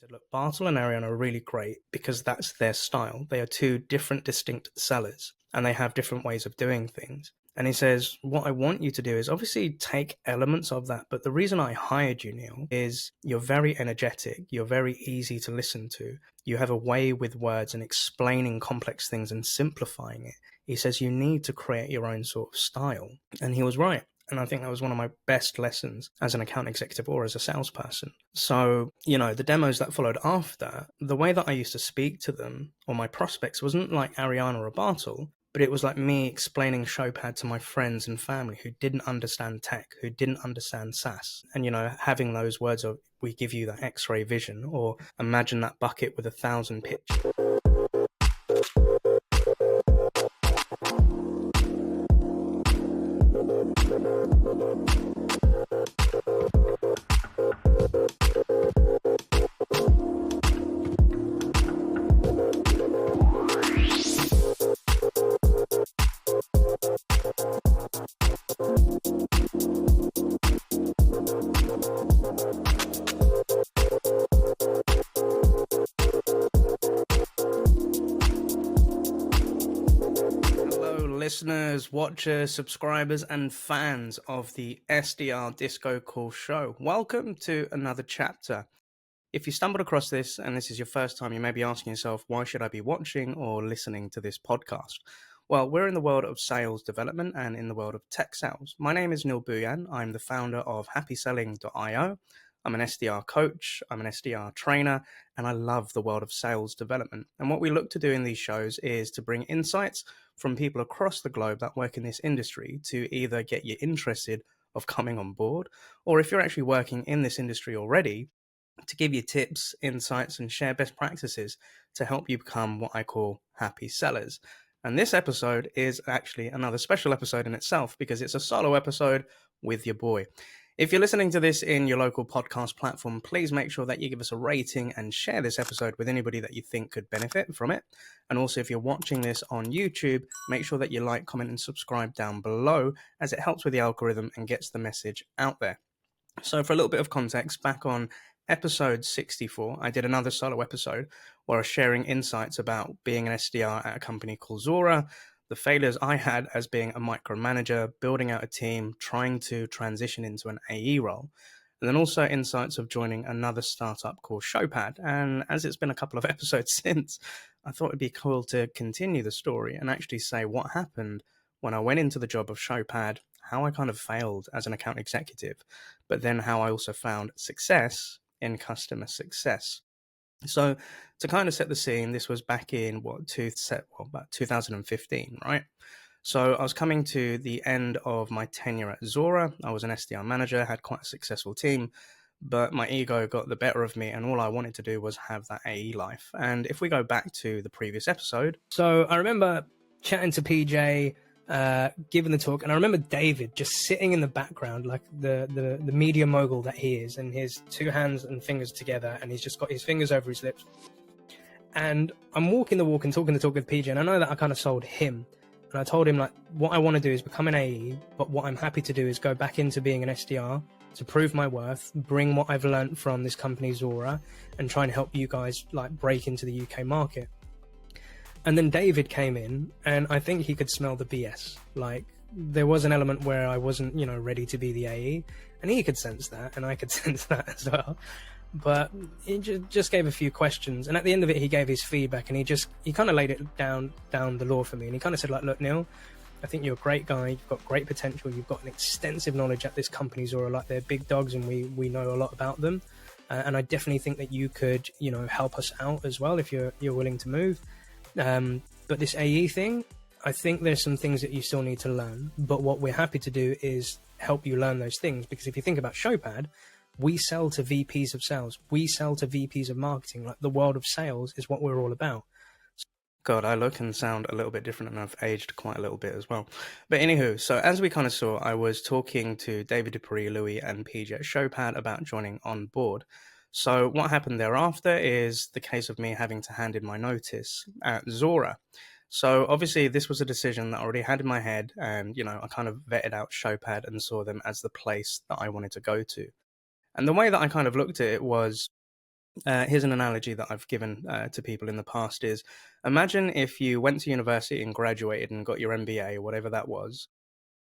said, look, Bartel and Ariane are really great because that's their style. They are two different, distinct sellers and they have different ways of doing things. And he says, what I want you to do is obviously take elements of that. But the reason I hired you, Neil, is you're very energetic. You're very easy to listen to. You have a way with words and explaining complex things and simplifying it. He says you need to create your own sort of style. And he was right. And I think that was one of my best lessons as an account executive or as a salesperson. So, the demos that followed after, the way that I used to speak to them or my prospects wasn't like Ariana or Bartel, but it was like me explaining Showpad to my friends and family who didn't understand tech, who didn't understand SaaS. And, having those words of, we give you that X-ray vision, or imagine that bucket with 1,000 pitch. Listeners, watchers, subscribers, and fans of the SDR DiscoCall show. Welcome to another chapter. If you stumbled across this and this is your first time, you may be asking yourself, why should I be watching or listening to this podcast? Well, we're in the world of sales development and in the world of tech sales. My name is Neil Bhuiyan. I'm the founder of HappySelling.io. I'm an SDR coach, I'm an SDR trainer, and I love the world of sales development. And what we look to do in these shows is to bring insights from people across the globe that work in this industry to either get you interested of coming on board, or if you're actually working in this industry already, to give you tips, insights, and share best practices to help you become what I call happy sellers. And this episode is actually another special episode in itself because it's a solo episode with your boy. If you're listening to this in your local podcast platform, please make sure that you give us a rating and share this episode with anybody that you think could benefit from it. And also, if you're watching this on YouTube, make sure that you like, comment, and subscribe down below, as it helps with the algorithm and gets the message out there. So for a little bit of context, back on episode 64, I did another solo episode where I was sharing insights about being an SDR at a company called Zora, the failures I had as being a micromanager, building out a team, trying to transition into an AE role, and then also insights of joining another startup called Showpad. And as it's been a couple of episodes since, I thought it'd be cool to continue the story and actually say what happened when I went into the job of Showpad, how I kind of failed as an account executive, but then how I also found success in customer success. So to kind of set the scene, this was back in about 2015, right? So I was coming to the end of my tenure at Zora. I was an SDR manager, had quite a successful team, but my ego got the better of me and all I wanted to do was have that AE life. And if we go back to the previous episode. So I remember chatting to PJ, giving the talk, and I remember David just sitting in the background like the media mogul that he is, and his two hands and fingers together, and he's just got his fingers over his lips. And I'm walking the walk and talking the talk with PJ, and I know that I kind of sold him. And I told him, like, what I want to do is become an AE, but what I'm happy to do is go back into being an SDR to prove my worth, bring what I've learned from this company Zora, and try and help you guys like break into the UK market. And then David came in, and I think he could smell the BS. Like, there was an element where I wasn't, ready to be the AE, and he could sense that, and I could sense that as well. But he just gave a few questions, and at the end of it, he gave his feedback, and he kind of laid it down the law for me, and he kind of said, like, look, Neil, I think you're a great guy, you've got great potential, you've got an extensive knowledge at this company Zora, like they're big dogs, and we know a lot about them, and I definitely think that you could, help us out as well if you're willing to move. But this AE thing, I think there's some things that you still need to learn, but what we're happy to do is help you learn those things, because if you think about Showpad, we sell to VPs of sales, we sell to VPs of marketing. Like, the world of sales is what we're all about. God, I look and sound a little bit different, and I've aged quite a little bit as well. But anywho, so as we kind of saw, I was talking to David Dupree, Louis, and PJ at Showpad about joining on board. So what happened thereafter is the case of me having to hand in my notice at Zora. So obviously this was a decision that I already had in my head, and, I kind of vetted out Showpad and saw them as the place that I wanted to go to. And the way that I kind of looked at it was, Here's an analogy that I've given to people in the past is, imagine if you went to university and graduated and got your MBA or whatever that was.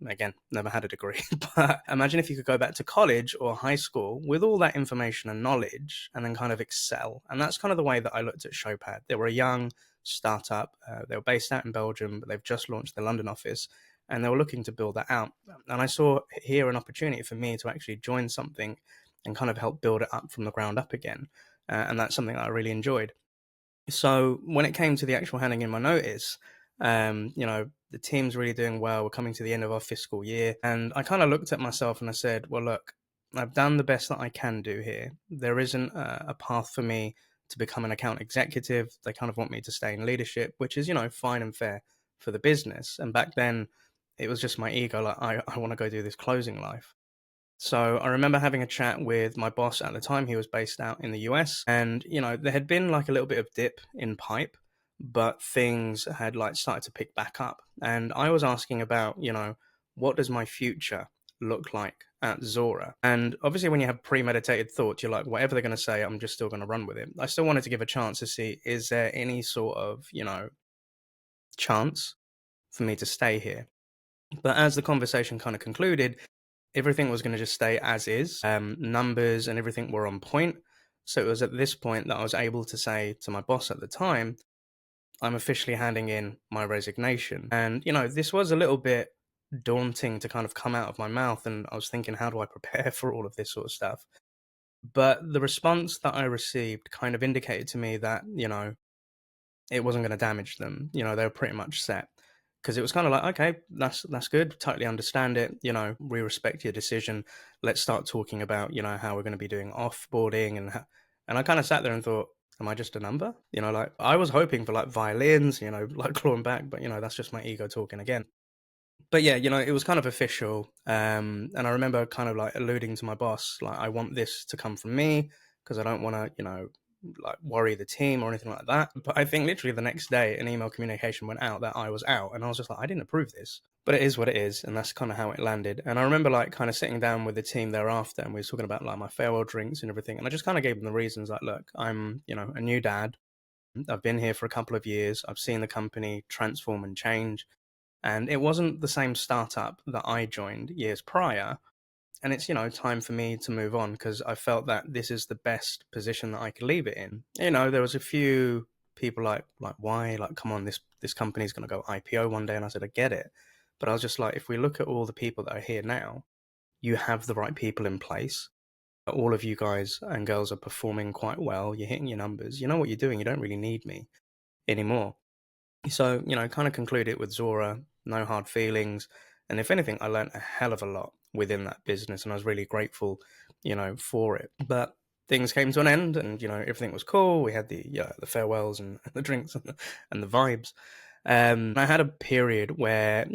Again, never had a degree, but imagine if you could go back to college or high school with all that information and knowledge and then kind of excel. And that's kind of the way that I looked at Showpad. They were a young startup. They were based out in Belgium, but they've just launched the London office and they were looking to build that out. And I saw here an opportunity for me to actually join something and kind of help build it up from the ground up again. And that's something that I really enjoyed. So when it came to the actual handing in my notice, the team's really doing well. We're coming to the end of our fiscal year. And I kind of looked at myself and I said, well, look, I've done the best that I can do here. There isn't a path for me to become an account executive. They kind of want me to stay in leadership, which is, fine and fair for the business. And back then, it was just my ego. Like, I want to go do this closing life. So I remember having a chat with my boss at the time. He was based out in the US, and there had been like a little bit of dip in pipe, but things had like started to pick back up. And I was asking about, what does my future look like at Zora? And obviously, when you have premeditated thoughts, you're like, whatever they're going to say, I'm just still going to run with it. I still wanted to give a chance to see, is there any sort of, chance for me to stay here? But as the conversation kind of concluded, everything was going to just stay as is. Numbers and everything were on point. So it was at this point that I was able to say to my boss at the time, I'm officially handing in my resignation. And, this was a little bit daunting to kind of come out of my mouth. And I was thinking, how do I prepare for all of this sort of stuff? But the response that I received kind of indicated to me that, it wasn't going to damage them. They were pretty much set. Because it was kind of like, okay, that's good. Totally understand it. We respect your decision. Let's start talking about, how we're going to be doing offboarding and I kind of sat there and thought, am I just a number? Like I was hoping for like violins, like clawing back, but that's just my ego talking again. But yeah, it was kind of official. And I remember kind of like alluding to my boss, like I want this to come from me because I don't want to, like worry the team or anything like that. But I think literally the next day an email communication went out that I was out and I was just like, I didn't approve this. But it is what it is, and that's kind of how it landed. And I remember like kind of sitting down with the team thereafter and we were talking about like my farewell drinks and everything. And I just kind of gave them the reasons like, look, I'm, a new dad. I've been here for a couple of years. I've seen the company transform and change. And it wasn't the same startup that I joined years prior. And it's, time for me to move on because I felt that this is the best position that I could leave it in. There was a few people like why? Like, come on, this company's going to go IPO one day. And I said, I get it. But I was just like, if we look at all the people that are here now, you have the right people in place. All of you guys and girls are performing quite well. You're hitting your numbers. You know what you're doing. You don't really need me anymore. So, kind of conclude it with Zora, no hard feelings. And if anything, I learned a hell of a lot within that business and I was really grateful, for it. But things came to an end and, everything was cool. We had the farewells and the drinks and the vibes. I had a period where,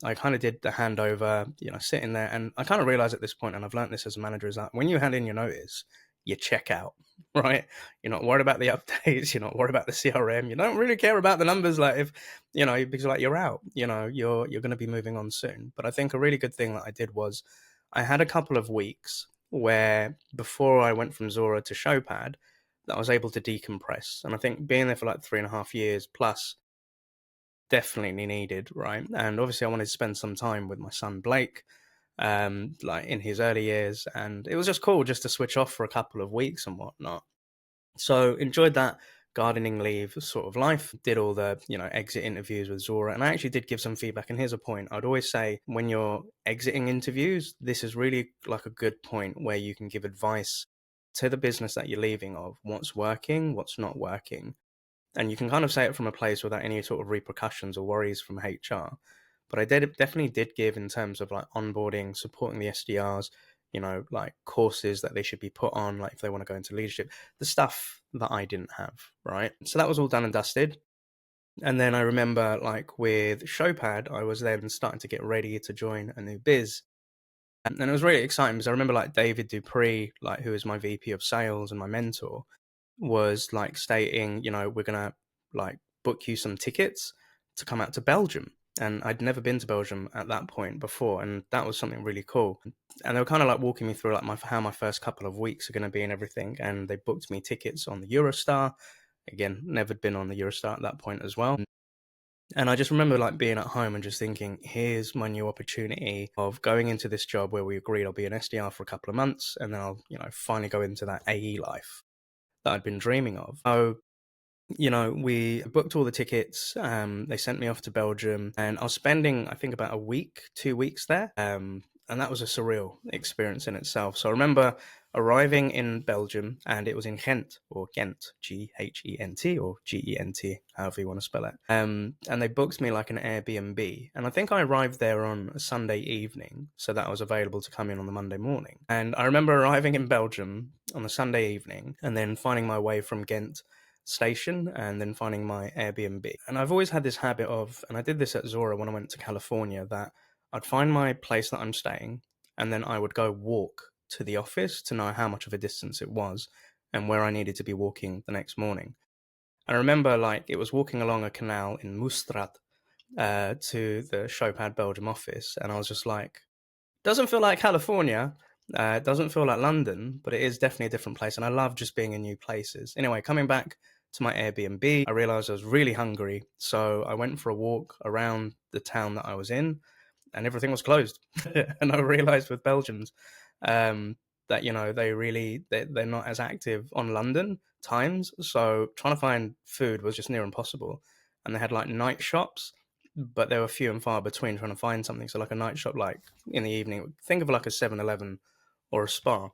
I kind of did the handover, sitting there and I kind of realized at this point, and I've learned this as a manager, is that when you hand in your notice, you check out, right? You're not worried about the updates. You're not worried about the CRM. You don't really care about the numbers. Like if, because like you're out, you're going to be moving on soon. But I think a really good thing that I did was I had a couple of weeks where before I went from Zora to Showpad that I was able to decompress. And I think being there for like 3.5 years plus definitely needed, right? And obviously I wanted to spend some time with my son, Blake, like in his early years, and it was just cool just to switch off for a couple of weeks and whatnot. So enjoyed that gardening leave sort of life, did all the exit interviews with Zora, and I actually did give some feedback. And here's a point: I'd always say when you're exiting interviews, this is really like a good point where you can give advice to the business that you're leaving of what's working, what's not working, and you can kind of say it from a place without any sort of repercussions or worries from HR. But I definitely did give in terms of like onboarding, supporting the SDRs, like courses that they should be put on, like if they want to go into leadership, the stuff that I didn't have, right? So that was all done and dusted. And then I remember like with Showpad, I was then starting to get ready to join a new biz. And it was really exciting because I remember like David Dupree, like who is my VP of sales and my mentor, was like stating, we're going to like book you some tickets to come out to Belgium. And I'd never been to Belgium at that point before, and that was something really cool. And they were kind of like walking me through like how my first couple of weeks are going to be and everything. And they booked me tickets on the Eurostar. Again, never been on the Eurostar at that point as well. And I just remember like being at home and just thinking, here's my new opportunity of going into this job where we agreed I'll be an SDR for a couple of months, and then I'll, finally go into that AE life that I'd been dreaming of. So, we booked all the tickets. They sent me off to Belgium, and I was spending, I think, about a week, 2 weeks there. And that was a surreal experience in itself. So I remember arriving in Belgium, and it was in Ghent, or Ghent, Ghent, or Gent, however you want to spell it. And they booked me like an Airbnb. And I think I arrived there on a Sunday evening, so that I was available to come in on the Monday morning. And I remember arriving in Belgium on the Sunday evening, and then finding my way from Ghent station and then finding my Airbnb. And I've always had this habit of, and I did this at Zora when I went to California, that I'd find my place that I'm staying, and then I would go walk to the office to know how much of a distance it was and where I needed to be walking the next morning. And I remember like it was walking along a canal in Moestrat to the Showpad Belgium office, and I was just like, doesn't feel like California, it doesn't feel like London, but it is definitely a different place, and I love just being in new places. Anyway, coming back to my Airbnb, I realized I was really hungry, so I went for a walk around the town that I was in, and everything was closed. And I realized with Belgians that they're not as active on London times, so trying to find food was just near impossible. And they had like night shops, but they were few and far between trying to find something. So like a night shop, like in the evening, think of like a 7-Eleven or a Spa.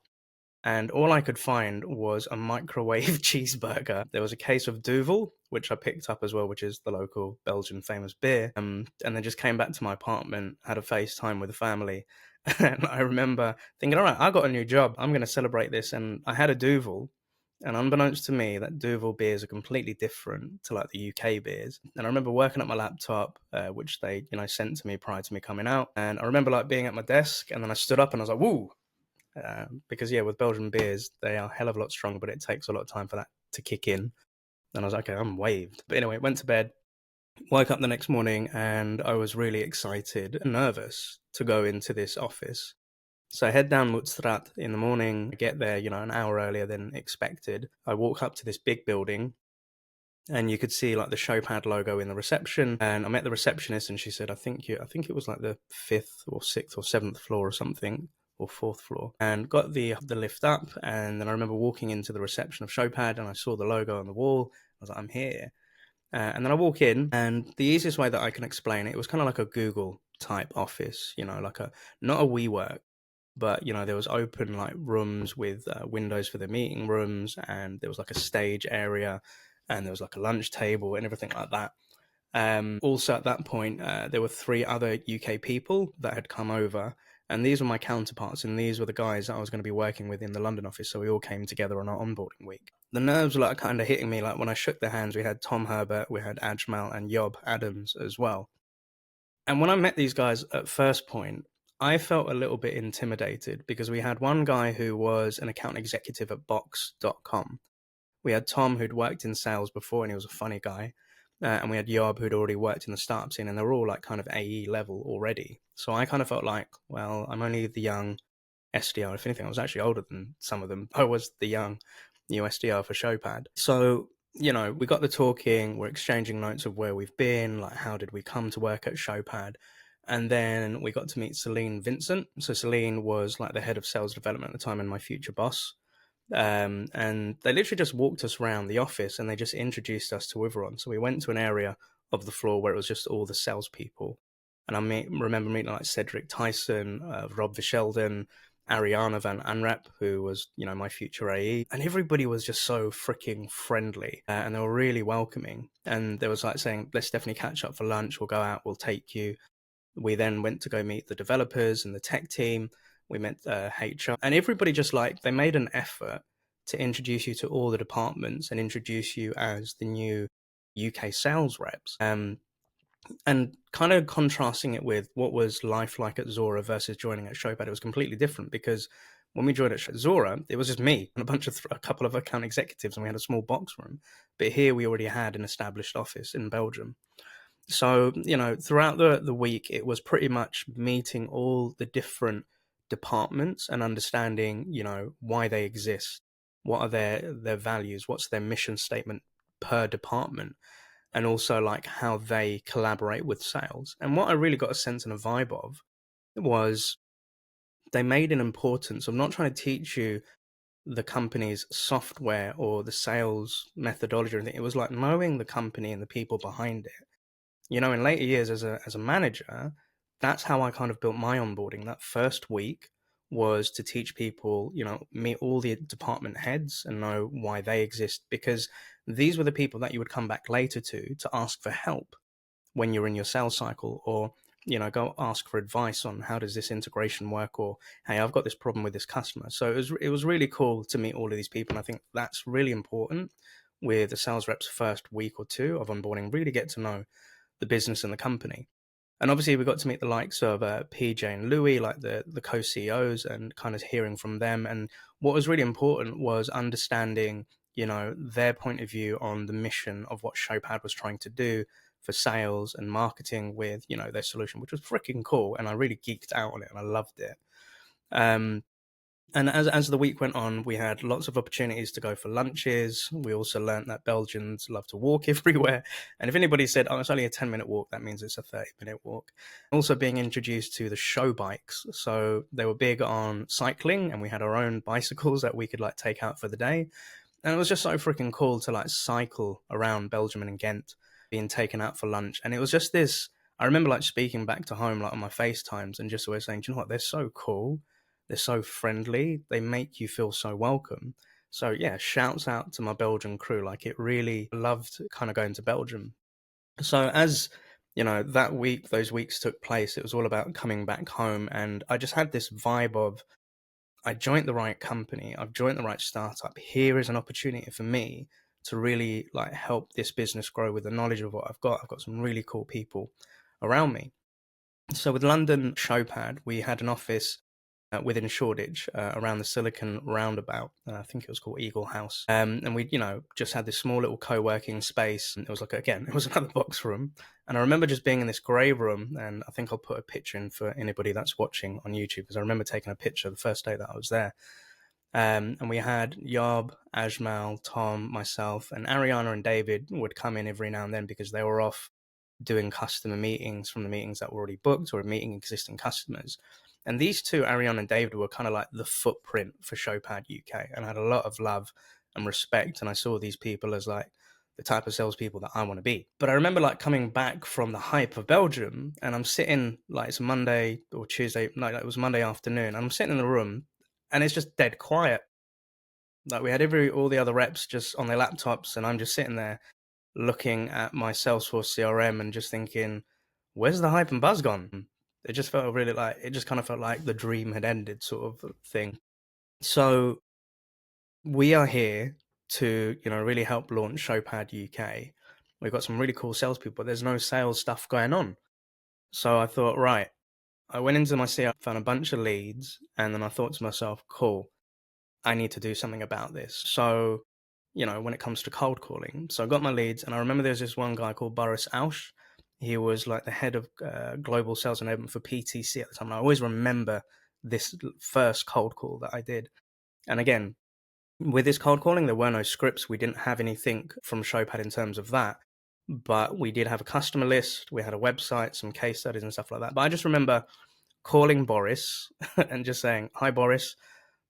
And all I could find was a microwave cheeseburger. There was a case of Duvel, which I picked up as well, which is the local Belgian famous beer. And then just came back to my apartment, had a FaceTime with the family. And I remember thinking, all right, I got a new job. I'm going to celebrate this. And I had a Duvel. And unbeknownst to me, that Duvel beers are completely different to like the UK beers. And I remember working at my laptop, which they, sent to me prior to me coming out. And I remember like being at my desk, and then I stood up and I was like, woo. Because with Belgian beers, they are a hell of a lot stronger, but it takes a lot of time for that to kick in. And I was like, okay, I'm waved. But anyway, went to bed, woke up the next morning, and I was really excited and nervous to go into this office. So I head down Moestrat in the morning, get there, an hour earlier than expected. I walk up to this big building, and you could see like the Showpad logo in the reception. And I met the receptionist, and she said, I think it was like the 5th or 6th or 7th floor or something, or 4th floor, and got the lift up. And then I remember walking into the reception of Showpad, and I saw the logo on the wall. I was like, I'm here. And then I walk in, and the easiest way that I can explain it was kind of like a Google type office, like not a WeWork, but there was open like rooms with windows for the meeting rooms, and there was like a stage area, and there was like a lunch table and everything like that. Also at that point, there were 3 other UK people that had come over, and these were my counterparts, and these were the guys that I was going to be working with in the London office. So we all came together on our onboarding week. The nerves were like kind of hitting me. Like when I shook their hands, we had Tom Herbert, we had Ajmal and Yob Adams as well. And when I met these guys at first point, I felt a little bit intimidated because we had one guy who was an account executive at Box.com. We had Tom, who'd worked in sales before, and he was a funny guy. And we had Yob, who'd already worked in the startup scene, and they were all like kind of AE level already. So I kind of felt like, well, I'm only the young SDR. If anything, I was actually older than some of them. I was the young new SDR for Showpad. So, we got the talking, we're exchanging notes of where we've been, like how did we come to work at Showpad? And then we got to meet Celine Vincent. So Celine was like the head of sales development at the time and my future boss. And they literally just walked us around the office, and they just introduced us to everyone. So we went to an area of the floor where it was just all the salespeople. And I remember meeting like Cedric Tyson, Rob Visheldon, Ariana Van Anrep, who was, my future AE. And everybody was just so freaking friendly, and they were really welcoming. And there was like saying, let's definitely catch up for lunch. We'll go out, we'll take you. We then went to go meet the developers and the tech team. We met HR, and everybody just like, they made an effort to introduce you to all the departments and introduce you as the new UK sales reps. And kind of contrasting it with what was life like at Zora versus joining at Showpad, it was completely different, because when we joined at Zora, it was just me and a couple of account executives, and we had a small box room. But here we already had an established office in Belgium. So, throughout the week, it was pretty much meeting all the different departments and understanding, why they exist, what are their values, what's their mission statement per department, and also like how they collaborate with sales. And what I really got a sense and a vibe of was they made an importance of not trying to teach you the company's software or the sales methodology or anything. It was like knowing the company and the people behind it. In later years as a manager, that's how I kind of built my onboarding. That first week was to teach people, meet all the department heads and know why they exist, because these were the people that you would come back later to ask for help when you're in your sales cycle, or go ask for advice on how does this integration work, or hey, I've got this problem with this customer. So it was really cool to meet all of these people, and I think that's really important with the sales rep's first week or two of onboarding. Really get to know the business and the company. And obviously we got to meet the likes of PJ and Louis, like the co-CEOs, and kind of hearing from them. And what was really important was understanding, their point of view on the mission of what Showpad was trying to do for sales and marketing with, their solution, which was freaking cool. And I really geeked out on it and I loved it. And as the week went on, we had lots of opportunities to go for lunches. We also learned that Belgians love to walk everywhere. And if anybody said, oh, it's only a 10-minute walk, that means it's a 30-minute walk. Also being introduced to the show bikes. So they were big on cycling, and we had our own bicycles that we could like take out for the day. And it was just so freaking cool to like cycle around Belgium and Ghent, being taken out for lunch. And it was just this, I remember like speaking back to home, like on my FaceTimes, and just always saying, do you know what, they're so cool. They're so friendly. They make you feel so welcome. So yeah, shouts out to my Belgian crew. Like it really loved kind of going to Belgium. So as that week, those weeks took place, it was all about coming back home. And I just had this vibe of, I joined the right company. I've joined the right startup. Here is an opportunity for me to really like help this business grow with the knowledge of what I've got. I've got some really cool people around me. So with London Showpad, we had an office within Shoreditch, around the Silicon Roundabout. I think it was called Eagle House. And we, just had this small little co-working space. And it was like, again, it was another box room. And I remember just being in this grey room, and I think I'll put a picture in for anybody that's watching on YouTube, because I remember taking a picture the first day that I was there. And we had Yob, Ajmal, Tom, myself, and Ariana and David would come in every now and then because they were off doing customer meetings from the meetings that were already booked or meeting existing customers. And these two, Ariana and David, were kind of like the footprint for Showpad UK, and I had a lot of love and respect. And I saw these people as like the type of salespeople that I want to be. But I remember like coming back from the hype of Belgium, and I'm sitting like, it's Monday or Tuesday, no, it was Monday afternoon. And I'm sitting in the room and it's just dead quiet. Like we had all the other reps just on their laptops, and I'm just sitting there looking at my Salesforce CRM and just thinking, where's the hype and buzz gone? It just felt really like, it just kind of felt like the dream had ended, sort of thing. So we are here to, really help launch Showpad UK. We've got some really cool salespeople, but there's no sales stuff going on. So I thought, right, I went into my CRM, found a bunch of leads, and then I thought to myself, cool, I need to do something about this. So, when it comes to cold calling, so I got my leads, and I remember there was this one guy called Boris Ausch. He was like the head of global sales enablement for PTC at the time. And I always remember this first cold call that I did. And again, with this cold calling, there were no scripts. We didn't have anything from Showpad in terms of that. But we did have a customer list. We had a website, some case studies and stuff like that. But I just remember calling Boris and just saying, hi, Boris.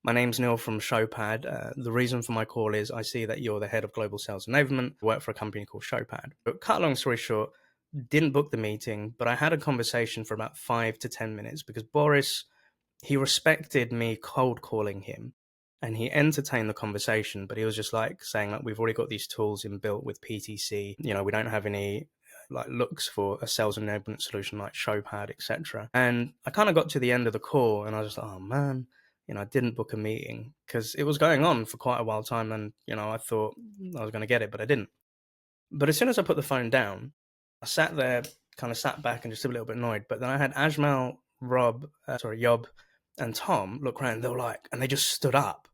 My name's Neil from Showpad. The reason for my call is I see that you're the head of global sales enablement. I work for a company called Showpad. But cut a long story short, didn't book the meeting, but I had a conversation for about 5 to 10 minutes because Boris, he respected me cold calling him and he entertained the conversation, but he was just like saying, like, we've already got these tools inbuilt with PTC. We don't have any like looks for a sales enablement solution like Showpad, etc. And I kind of got to the end of the call and I was like, oh man, I didn't book a meeting because it was going on for quite a while time. And, I thought I was going to get it, but I didn't. But as soon as I put the phone down, I sat there, kind of sat back and just a little bit annoyed. But then I had Ajmal, Yob, and Tom look around. They were like, and they just stood up,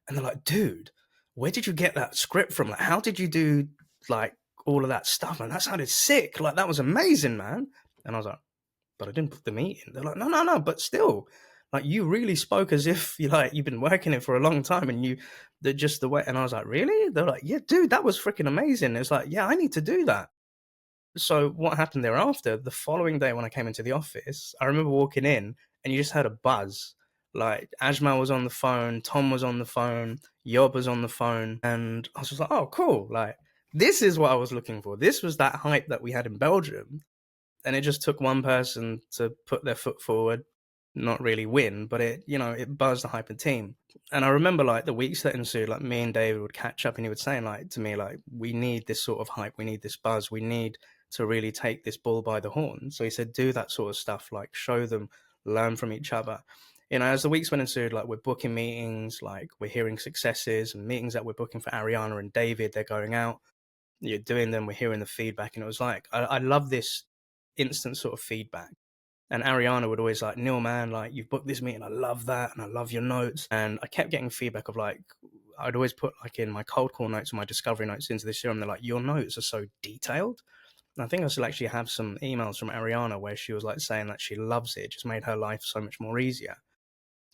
and they're like, "Dude, where did you get that script from? Like, how did you do like all of that stuff, and that sounded sick. Like, that was amazing, man. And I was like, but I didn't book the meeting. They're like, no, but still, like, you really spoke as if you've been working it for a long time, and just the way. And I was like, really? They're like, yeah, dude, that was freaking amazing. It's like, yeah, I need to do that. So what happened thereafter, the following day when I came into the office, I remember walking in and you just heard a buzz. Like, Ajmal was on the phone, Tom was on the phone, Yob was on the phone, and I was just like, oh, cool. Like, this is what I was looking for. This was that hype that we had in Belgium. And it just took one person to put their foot forward, not really win, but it buzzed the hyper team. And I remember, like, the weeks that ensued, like, me and David would catch up and he would say, like, to me, like, we need this sort of hype. We need this buzz. We need to really take this bull by the horn. So he said, do that sort of stuff, like, show them, learn from each other. As the weeks went ensued, like, we're booking meetings, like, we're hearing successes and meetings that we're booking for Ariana and David, they're going out, you're doing them, we're hearing the feedback. And it was like, I love this instant sort of feedback. And Ariana would always like, Neil, man, like, you've booked this meeting, I love that, and I love your notes. And I kept getting feedback of, like, I'd always put, like, in my cold call notes and my discovery notes into this serum, they're like, your notes are so detailed. And I think I still actually have some emails from Ariana where she was like saying that she loves it. It just made her life so much more easier.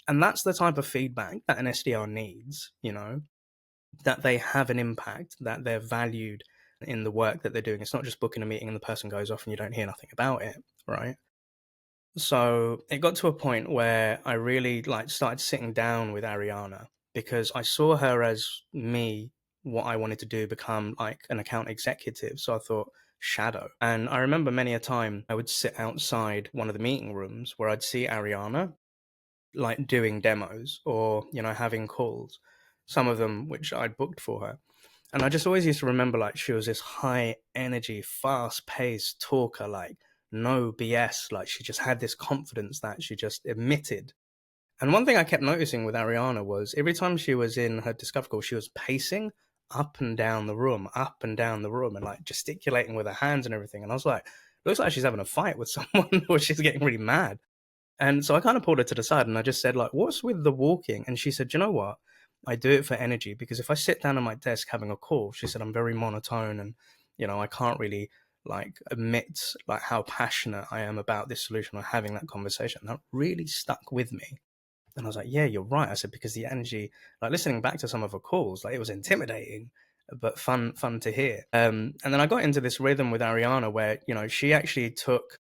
And that's the type of feedback that an SDR needs, that they have an impact, that they're valued in the work that they're doing. It's not just booking a meeting and the person goes off and you don't hear nothing about it, right? So it got to a point where I really started sitting down with Ariana because I saw her as me, what I wanted to do, become like an account executive. So I thought, shadow. And I remember many a time I would sit outside one of the meeting rooms where I'd see Ariana like doing demos or, having calls, some of them which I'd booked for her. And I just always used to remember, like, she was this high energy, fast paced talker, like, no BS. Like, she just had this confidence that she just emitted. And one thing I kept noticing with Ariana was every time she was in her discovery call, she was pacing up and down the room, and like gesticulating with her hands and everything. And I was like, looks like she's having a fight with someone or she's getting really mad. And so I kind of pulled her to the side and I just said, like, what's with the walking? And she said, you know what? I do it for energy, because if I sit down at my desk having a call, she said, I'm very monotone and, I can't really like admit like how passionate I am about this solution or having that conversation. That really stuck with me. And I was like, yeah, you're right. I said, because the energy, like, listening back to some of her calls, like, it was intimidating, but fun to hear. And then I got into this rhythm with Ariana where, she actually took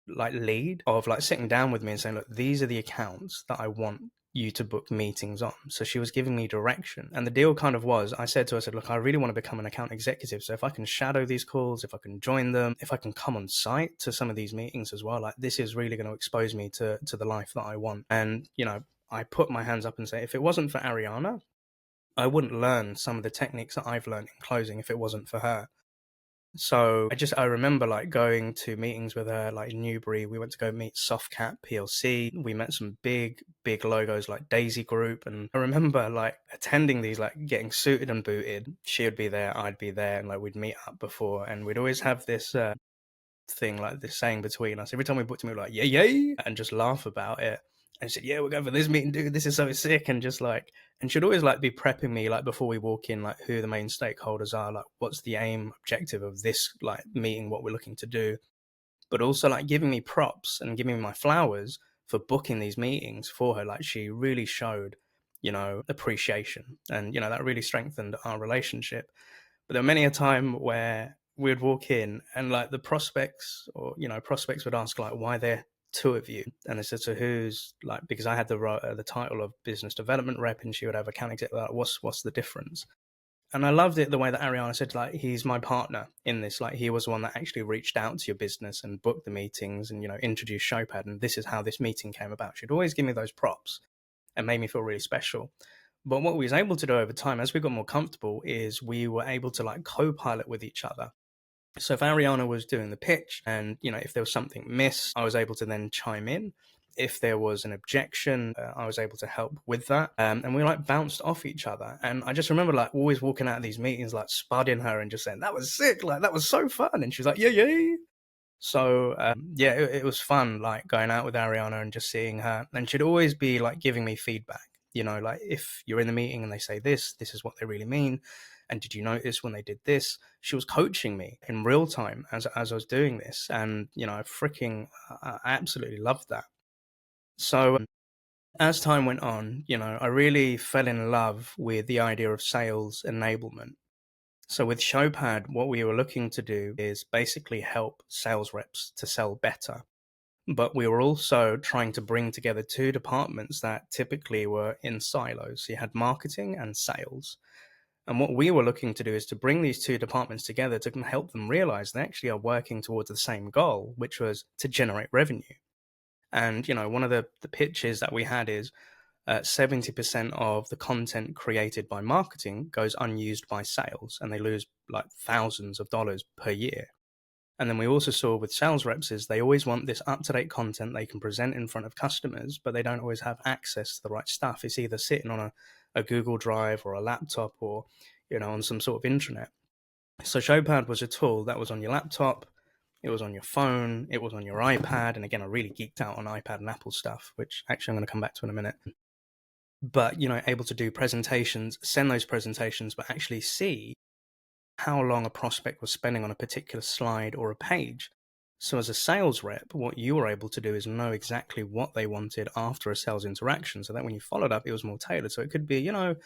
like lead of like sitting down with me and saying, look, these are the accounts that I want you to book meetings on. So she was giving me direction. And the deal kind of was, I said to her, I said, look, I really want to become an account executive. So if I can shadow these calls, if I can join them, if I can come on site to some of these meetings as well, like, this is really going to expose me to the life that I want. And, I put my hands up and say, if it wasn't for Ariana, I wouldn't learn some of the techniques that I've learned in closing if it wasn't for her. So I remember like going to meetings with her, like in Newbury. We went to go meet Softcat PLC. We met some big logos like Daisy Group. And I remember like attending these, like getting suited and booted. She would be there, I'd be there, and like we'd meet up before. And we'd always have this thing, like this saying between us. Every time we booked a meeting, we'd like, yay, and just laugh about it. And she said, yeah, we're going for this meeting, dude. This is so sick. And just like, and she'd always like be prepping me like before we walk in, like who the main stakeholders are, like what's the aim, objective of this like meeting, what we're looking to do. But also like giving me props and giving me my flowers for booking these meetings for her. Like, she really showed, appreciation, and, that really strengthened our relationship. But there were many a time where we'd walk in and like the prospects would ask like, why they're two of you? And they said, so who's like, because I had the title of business development rep and she would have account exec, like, what's the difference? And I loved it the way that Ariana said, like, he's my partner in this. Like, he was the one that actually reached out to your business and booked the meetings and, introduced Showpad. And this is how this meeting came about. She'd always give me those props and made me feel really special. But what we was able to do over time, as we got more comfortable, is we were able to like co-pilot with each other. So if Ariana was doing the pitch and, if there was something missed, I was able to then chime in. If there was an objection, I was able to help with that. And we like bounced off each other. And I just remember like always walking out of these meetings, like spudding her and just saying, that was sick. Like, that was so fun. And she's like, yeah. So, it was fun, like going out with Ariana and just seeing her. And she'd always be like giving me feedback, like if you're in the meeting and they say this is what they really mean. And did you notice when they did this? She was coaching me in real time as I was doing this. And, I absolutely loved that. So as time went on, I really fell in love with the idea of sales enablement. So with Showpad, what we were looking to do is basically help sales reps to sell better. But we were also trying to bring together two departments that typically were in silos. So you had marketing and sales. And what we were looking to do is to bring these two departments together to help them realize they actually are working towards the same goal, which was to generate revenue. And, one of the pitches that we had is 70% of the content created by marketing goes unused by sales, and they lose like thousands of dollars per year. And then we also saw with sales reps is they always want this up-to-date content they can present in front of customers, but they don't always have access to the right stuff. It's either sitting on a Google Drive or a laptop or, on some sort of intranet. So Showpad was a tool that was on your laptop, it was on your phone, it was on your iPad. And again, I really geeked out on iPad and Apple stuff, which actually I'm going to come back to in a minute. But, able to do presentations, send those presentations, but actually see how long a prospect was spending on a particular slide or a page. So as a sales rep, what you were able to do is know exactly what they wanted after a sales interaction, so that when you followed up, it was more tailored. So it could be, out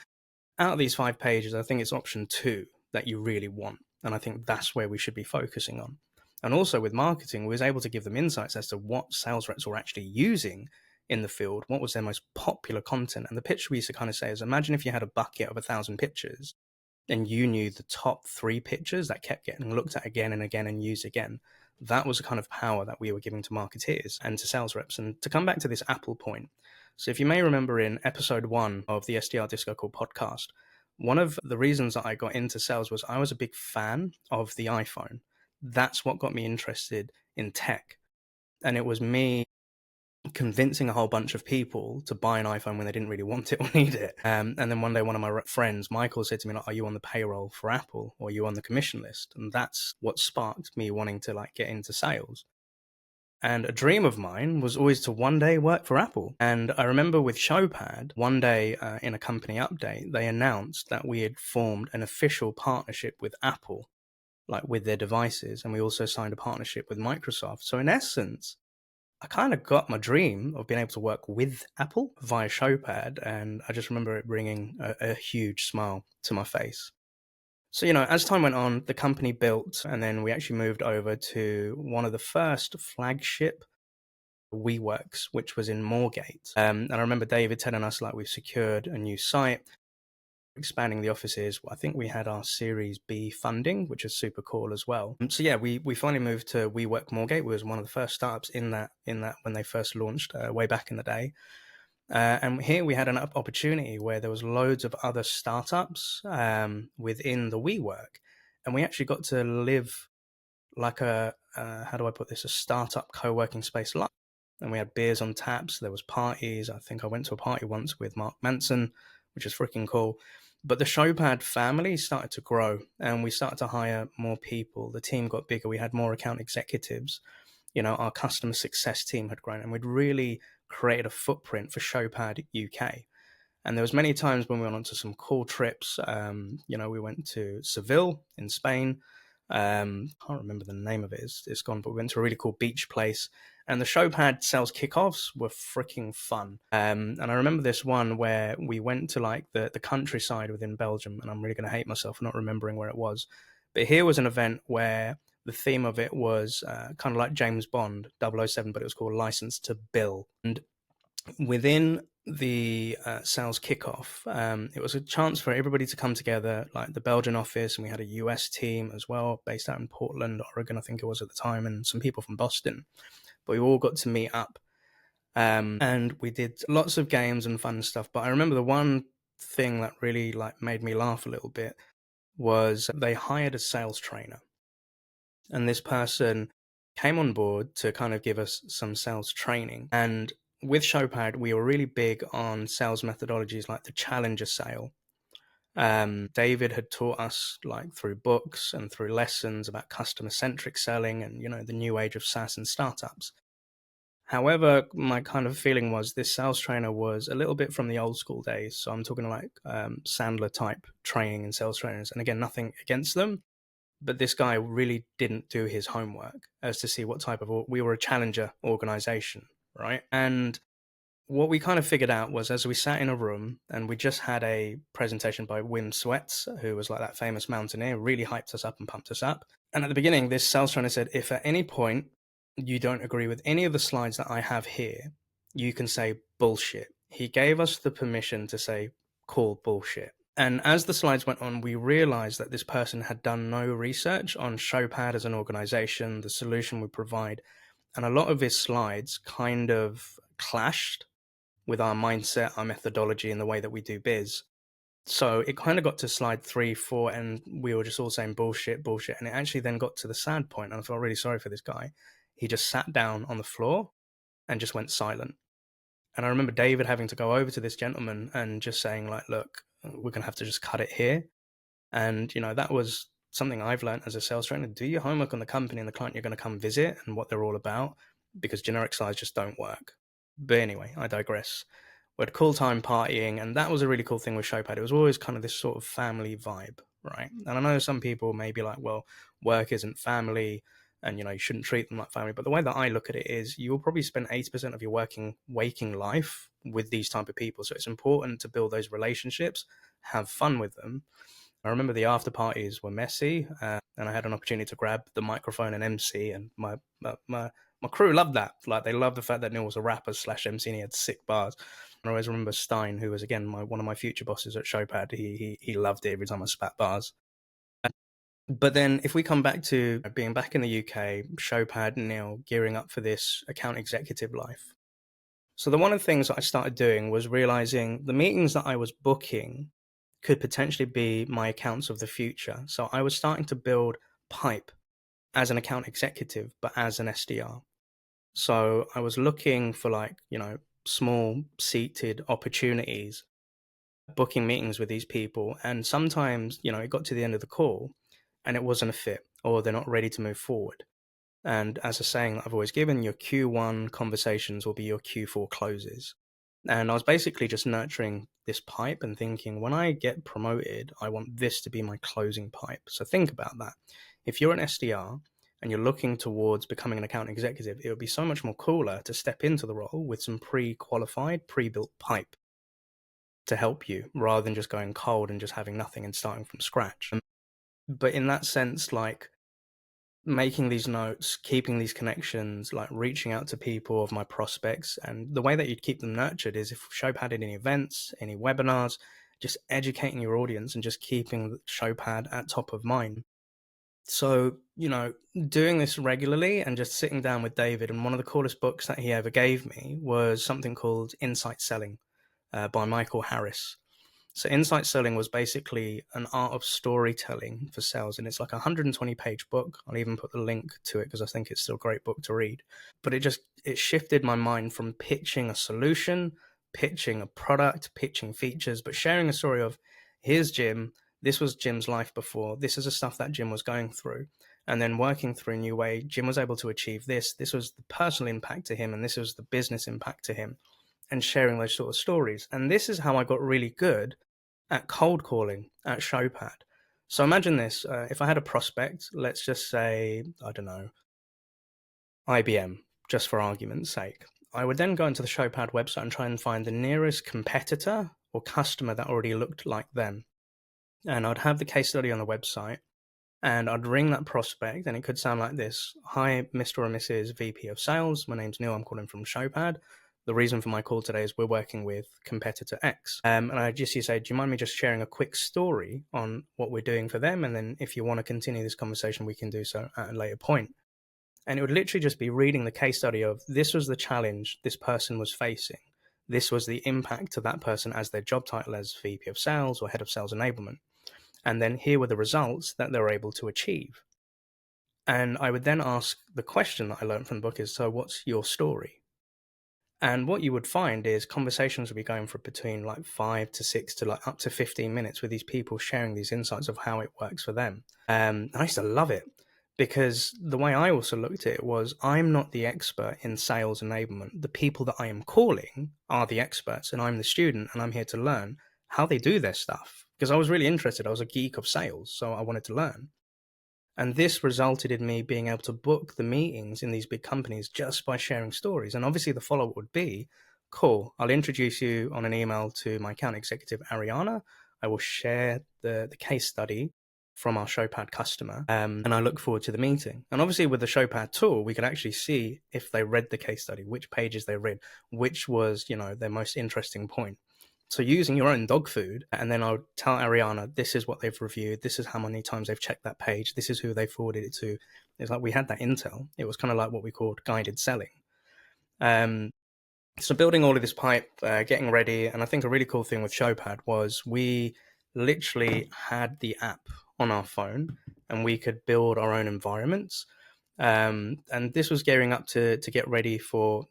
of these 5 pages, I think it's option 2 that you really want. And I think that's where we should be focusing on. And also with marketing, we was able to give them insights as to what sales reps were actually using in the field, what was their most popular content. And the pitch we used to kind of say is, imagine if you had a bucket of 1,000 pictures and you knew the top 3 pictures that kept getting looked at again and again and used again. That was the kind of power that we were giving to marketeers and to sales reps. And to come back to this Apple point, so if you may remember in episode 1 of the SDR DiscoCall podcast, one of the reasons that I got into sales was I was a big fan of the iPhone. That's what got me interested in tech. And it was me convincing a whole bunch of people to buy an iPhone when they didn't really want it or need it. And then one day, one of my friends, Michael, said to me, like, are you on the payroll for Apple or are you on the commission list? And that's what sparked me wanting to get into sales. And a dream of mine was always to one day work for Apple. And I remember with Showpad, one day in a company update, they announced that we had formed an official partnership with Apple, with their devices. And we also signed a partnership with Microsoft. So in essence, I kind of got my dream of being able to work with Apple via Showpad, and I just remember it bringing a huge smile to my face. So, as time went on, the company built, and then we actually moved over to one of the first flagship WeWorks, which was in Moorgate. And I remember David telling us, we've secured a new site, expanding the offices. I think we had our Series B funding, which is super cool as well. So yeah, we finally moved to WeWork Moorgate. We was one of the first startups in that when they first launched way back in the day. And here we had an opportunity where there was loads of other startups within the WeWork, and we actually got to live like a how do I put this? A startup co-working space life. And we had beers on tap. So there was parties. I think I went to a party once with Mark Manson, which is freaking cool. But the Showpad family started to grow and we started to hire more people. The team got bigger. We had more account executives. Our customer success team had grown and we'd really created a footprint for Showpad UK. And there was many times when we went on to some cool trips. We went to Seville in Spain. I can't remember the name of it. It's gone, but we went to a really cool beach place. And the Showpad sales kickoffs were freaking fun. And I remember this one where we went to the countryside within Belgium, and I'm really going to hate myself for not remembering where it was. But here was an event where the theme of it was kind of like James Bond 007, but it was called License to Bill. And within the sales kickoff, it was a chance for everybody to come together, like the Belgian office, and we had a US team as well, based out in Portland, Oregon, I think it was at the time, and some people from Boston. But we all got to meet up, and we did lots of games and fun stuff. But I remember the one thing that really made me laugh a little bit was they hired a sales trainer, and this person came on board to kind of give us some sales training. And with Showpad, we were really big on sales methodologies like the challenger sale. David had taught us through books and through lessons about customer-centric selling and, the new age of SaaS and startups. However, my kind of feeling was this sales trainer was a little bit from the old school days. So I'm talking like Sandler type training and sales trainers. And again, nothing against them, but this guy really didn't do his homework as to see what type of, we were a challenger organization, right? And what we kind of figured out was as we sat in a room and we just had a presentation by Wim Sweats, who was like that famous mountaineer, really hyped us up and pumped us up. And at the beginning, this sales trainer said, if at any point you don't agree with any of the slides that I have here, you can say bullshit. He gave us the permission to say, call bullshit. And as the slides went on, we realized that this person had done no research on Showpad as an organization, the solution we provide. And a lot of his slides kind of clashed with our mindset, our methodology, and the way that we do biz. So it kind of got to slide 3, 4, and we were just all saying bullshit, bullshit. And it actually then got to the sad point, and I felt really sorry for this guy. He just sat down on the floor and just went silent. And I remember David having to go over to this gentleman and just saying, like, look, we're going to have to just cut it here. And, you know, that was something I've learned as a sales trainer. Do your homework on the company and the client you're going to come visit and what they're all about, because generic slides just don't work. But anyway, I digress. We had a cool time partying, and that was a really cool thing with Showpad. It was always kind of this sort of family vibe, right? And I know some people may be like, well, work isn't family, and, you know, you shouldn't treat them like family. But the way that I look at it is you will probably spend 80% of your waking life with these type of people. So it's important to build those relationships, have fun with them. I remember the after parties were messy, and I had an opportunity to grab the microphone and MC, and my crew loved that. Like, they loved the fact that Neil was a rapper / MC and he had sick bars. And I always remember Stein, who was, again, one of my future bosses at Showpad. He loved it every time I spat bars. But then if we come back to being back in the UK, Showpad, Neil, gearing up for this account executive life. So one of the things that I started doing was realizing the meetings that I was booking could potentially be my accounts of the future. So I was starting to build pipe as an account executive, but as an SDR. So I was looking for, like, you know, small seated opportunities, booking meetings with these people. And sometimes, you know, it got to the end of the call and it wasn't a fit, or they're not ready to move forward. And as a saying that I've always given, your Q1 conversations will be your Q4 closes. And I was basically just nurturing this pipe and thinking, when I get promoted, I want this to be my closing pipe. So think about that. If you're an SDR and you're looking towards becoming an account executive, it would be so much more cooler to step into the role with some pre-qualified, pre-built pipe to help you, rather than just going cold and just having nothing and starting from scratch. But in that sense, like, making these notes, keeping these connections, like reaching out to people of my prospects. And the way that you'd keep them nurtured is if Showpad had any events, any webinars, just educating your audience and just keeping Showpad at top of mind. So, you know, doing this regularly and just sitting down with David, and one of the coolest books that he ever gave me was something called Insight Selling by Michael Harris. So Insight Selling was basically an art of storytelling for sales. And it's like a 120-page book. I'll even put the link to it because I think it's still a great book to read. But it shifted my mind from pitching a solution, pitching a product, pitching features, but sharing a story of, here's Jim. This was Jim's life before. This is the stuff that Jim was going through. And then working through a new way, Jim was able to achieve this. This was the personal impact to him, and this was the business impact to him, and sharing those sort of stories. And this is how I got really good at cold calling at Showpad. So imagine this, if I had a prospect, let's just say, I don't know, IBM, just for argument's sake. I would then go into the Showpad website and try and find the nearest competitor or customer that already looked like them. And I'd have the case study on the website, and I'd ring that prospect, and it could sound like this. Hi, Mr. or Mrs. VP of Sales. My name's Neil. I'm calling from Showpad. The reason for my call today is we're working with competitor X. And I just say, do you mind me just sharing a quick story on what we're doing for them? And then if you want to continue this conversation, we can do so at a later point. And it would literally just be reading the case study of, this was the challenge this person was facing. This was the impact to that person as their job title as VP of Sales or Head of Sales Enablement. And then here were the results that they were able to achieve. And I would then ask the question that I learned from the book is, so what's your story? And what you would find is conversations would be going for between like 5 to 6 to like up to 15 minutes with these people sharing these insights of how it works for them. And I used to love it Because the way I also looked at it was, I'm not the expert in sales enablement. The people that I am calling are the experts, and I'm the student, and I'm here to learn how they do their stuff. Because I was really interested. I was a geek of sales, so I wanted to learn. And this resulted in me being able to book the meetings in these big companies just by sharing stories. And obviously the follow-up would be, cool, I'll introduce you on an email to my account executive, Ariana. I will share the case study from our Showpad customer, and I look forward to the meeting. And obviously with the Showpad tool, we could actually see if they read the case study, which pages they read, which was, their most interesting point. So using your own dog food, and then I'll tell Ariana, this is what they've reviewed, this is how many times they've checked that page, this is who they forwarded it to. It's like we had that intel. It was kind of like what we called guided selling. So building all of this pipe, getting ready, and I think a really cool thing with Showpad was we literally had the app on our phone, and we could build our own environments. And this was gearing up to get ready for,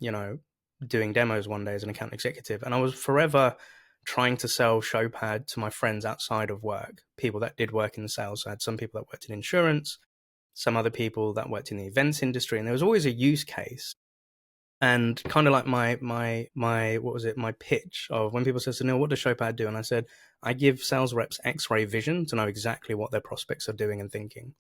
doing demos one day as an account executive. And I was forever trying to sell Showpad to my friends outside of work, people that did work in the sales. So I had some people that worked in insurance, some other people that worked in the events industry, and there was always a use case. And kind of like my pitch of when people said, so Neil, what does Showpad do? And I said, I give sales reps X-ray vision to know exactly what their prospects are doing and thinking.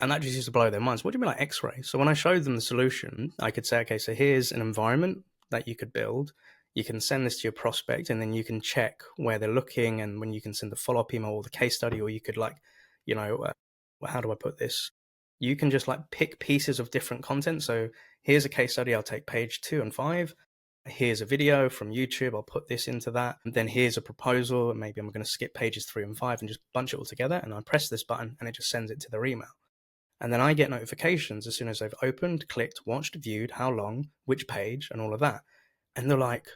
And that just used to blow their minds. What do you mean like X-ray? So when I showed them the solution, I could say, okay, so here's an environment that you could build. You can send this to your prospect, and then you can check where they're looking. And when you can send the follow-up email or the case study, or you could how do I put this? You can just like pick pieces of different content. So here's a case study. I'll take page 2 and 5. Here's a video from YouTube. I'll put this into that. And then here's a proposal. And maybe I'm going to skip pages 3 and 5 and just bunch it all together. And I press this button and it just sends it to their email. And then I get notifications as soon as they've opened, clicked, watched, viewed, how long, which page, and all of that. And they're like,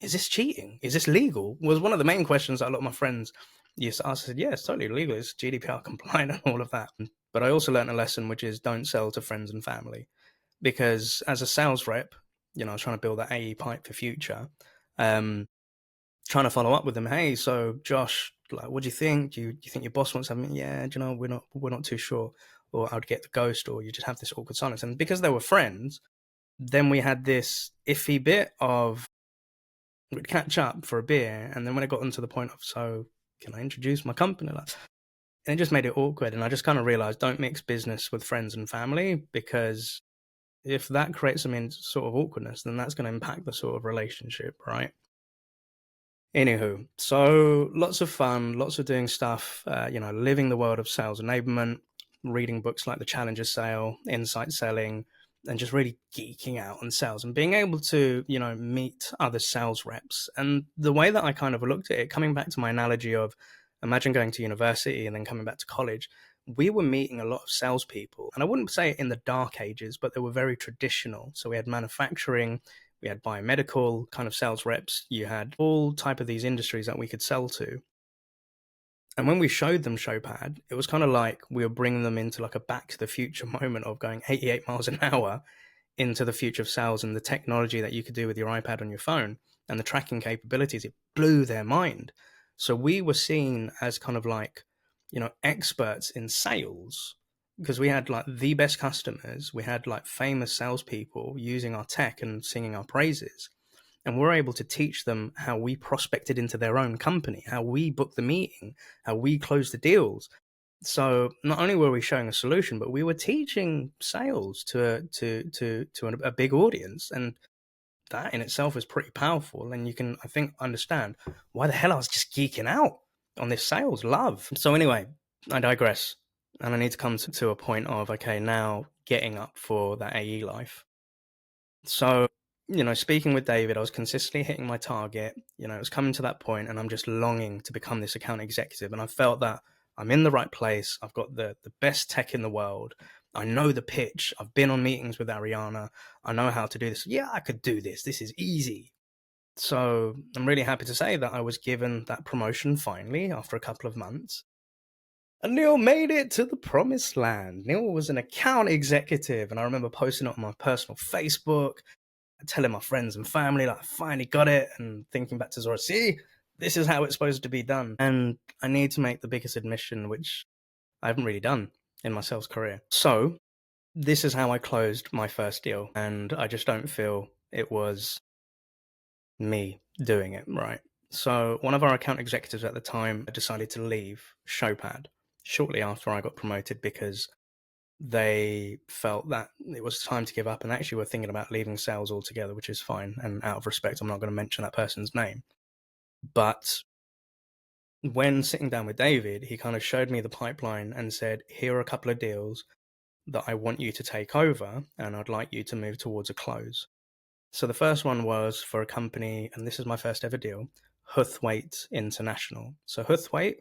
is this cheating? Is this legal? Was one of the main questions that a lot of my friends used to ask. I said, yeah, it's totally legal. It's GDPR compliant and all of that. But I also learned a lesson, which is don't sell to friends and family. Because as a sales rep, I was trying to build that AE pipe for future. Trying to follow up with them. Hey, so Josh, like, what do you think? Do you think your boss wants something? Yeah, we're not too sure. Or I would get the ghost, or you just have this awkward silence. And because they were friends, then we had this iffy bit of we'd catch up for a beer, and then when it got onto the point of, so can I introduce my company? And it just made it awkward. And I just kind of realized, don't mix business with friends and family, because if that creates some sort of awkwardness, then that's going to impact the sort of relationship, right? Anywho, so lots of fun, lots of doing stuff, living the world of sales enablement, reading books like The Challenger Sale, Insight Selling, and just really geeking out on sales and being able to, meet other sales reps. And the way that I kind of looked at it, coming back to my analogy of imagine going to university and then coming back to college, we were meeting a lot of salespeople. And I wouldn't say in the dark ages, but they were very traditional. So we had manufacturing, we had biomedical kind of sales reps. You had all type of these industries that we could sell to. And when we showed them Showpad, it was kind of like we were bringing them into like a back to the future moment of going 88 miles an hour into the future of sales and the technology that you could do with your iPad on your phone and the tracking capabilities. It blew their mind. So we were seen as kind of like, experts in sales, because we had like the best customers. We had like famous salespeople using our tech and singing our praises. And we're able to teach them how we prospected into their own company, how we booked the meeting, how we closed the deals. So not only were we showing a solution, but we were teaching sales to a big audience. And that in itself is pretty powerful. And you can, I think, understand why the hell I was just geeking out on this sales love. So anyway, I digress. And I need to come to a point of, okay, now getting up for that AE life. So, speaking with David, I was consistently hitting my target. It was coming to that point, and I'm just longing to become this account executive. And I felt that I'm in the right place. I've got the best tech in the world. I know the pitch. I've been on meetings with Ariana. I know how to do this. Yeah, I could do this. This is easy. So I'm really happy to say that I was given that promotion finally after a couple of months. And Neil made it to the promised land. Neil was an account executive, and I remember posting it on my personal Facebook, telling my friends and family, like, I finally got it, and thinking back to Zora, see, this is how it's supposed to be done. And I need to make the biggest admission, which I haven't really done. in my sales career. So this is how I closed my first deal. And I just don't feel it was me doing it right. So one of our account executives at the time decided to leave Showpad shortly after I got promoted because they felt that it was time to give up and actually were thinking about leaving sales altogether, which is fine. And out of respect, I'm not going to mention that person's name. But when sitting down with David, he kind of showed me the pipeline and said, here are a couple of deals that I want you to take over and I'd like you to move towards a close. So the first one was for a company, and this is my first ever deal, Huthwaite International. So Huthwaite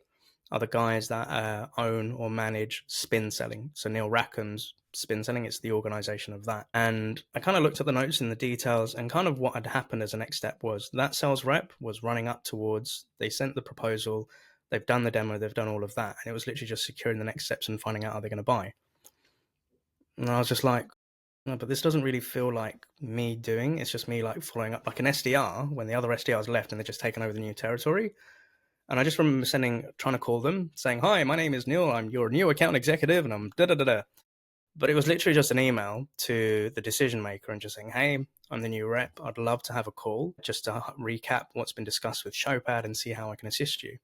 are the guys that own or manage Spin Selling. So Neil Rackham's Spin Selling, it's the organization of that. And I kind of looked at the notes and the details, and kind of what had happened as a next step was that sales rep was running up towards, they sent the proposal, they've done the demo, they've done all of that. And it was literally just securing the next steps and finding out how they're going to buy. And I was just like, no, but this doesn't really feel like me doing. It's just me like following up like an SDR when the other SDRs left and they're just taken over the new territory. And I just remember trying to call them, saying, hi, my name is Neil. I'm your new account executive and I'm da-da-da-da. But it was literally just an email to the decision maker and just saying, hey, I'm the new rep. I'd love to have a call just to recap what's been discussed with Showpad and see how I can assist you.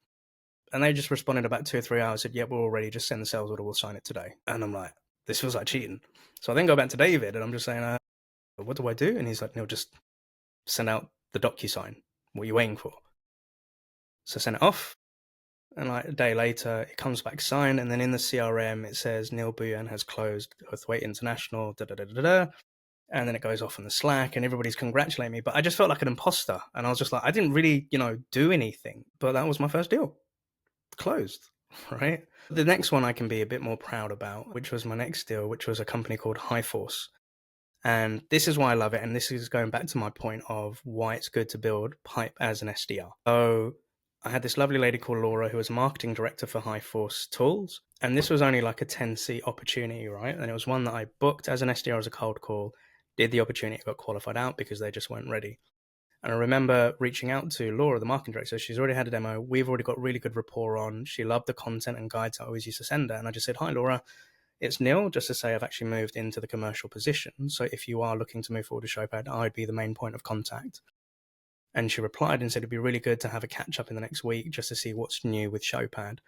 And they just responded about 2 or 3 hours, said, yeah, we're all ready. Just send the sales order. We'll sign it today. And I'm like, this feels like cheating. So I then go back to David and I'm just saying, what do I do? And he's like, Neil, just send out the DocuSign. What are you waiting for? So I sent it off. And like a day later, it comes back signed. And then in the CRM, it says Neil Bhuiyan has closed Huthwaite International, da-da-da-da-da. And then it goes off on the Slack and everybody's congratulating me. But I just felt like an imposter. And I was just like, I didn't really, do anything. But that was my first deal. Closed, right? The next one I can be a bit more proud about, which was my next deal, which was a company called Highforce. And this is why I love it. And this is going back to my point of why it's good to build pipe as an SDR. So I had this lovely lady called Laura who was marketing director for Highforce Tools. And this was only like a 10-seat opportunity, right? And it was one that I booked as an SDR as a cold call, did the opportunity, got qualified out because they just weren't ready. And I remember reaching out to Laura, the marketing director. She's already had a demo. We've already got really good rapport on. She loved the content and guides I always used to send her. And I just said, hi, Laura. It's Neil, just to say I've actually moved into the commercial position. So if you are looking to move forward to Showpad, I'd be the main point of contact. And she replied and said it'd be really good to have a catch up in the next week just to see what's new with Showpad.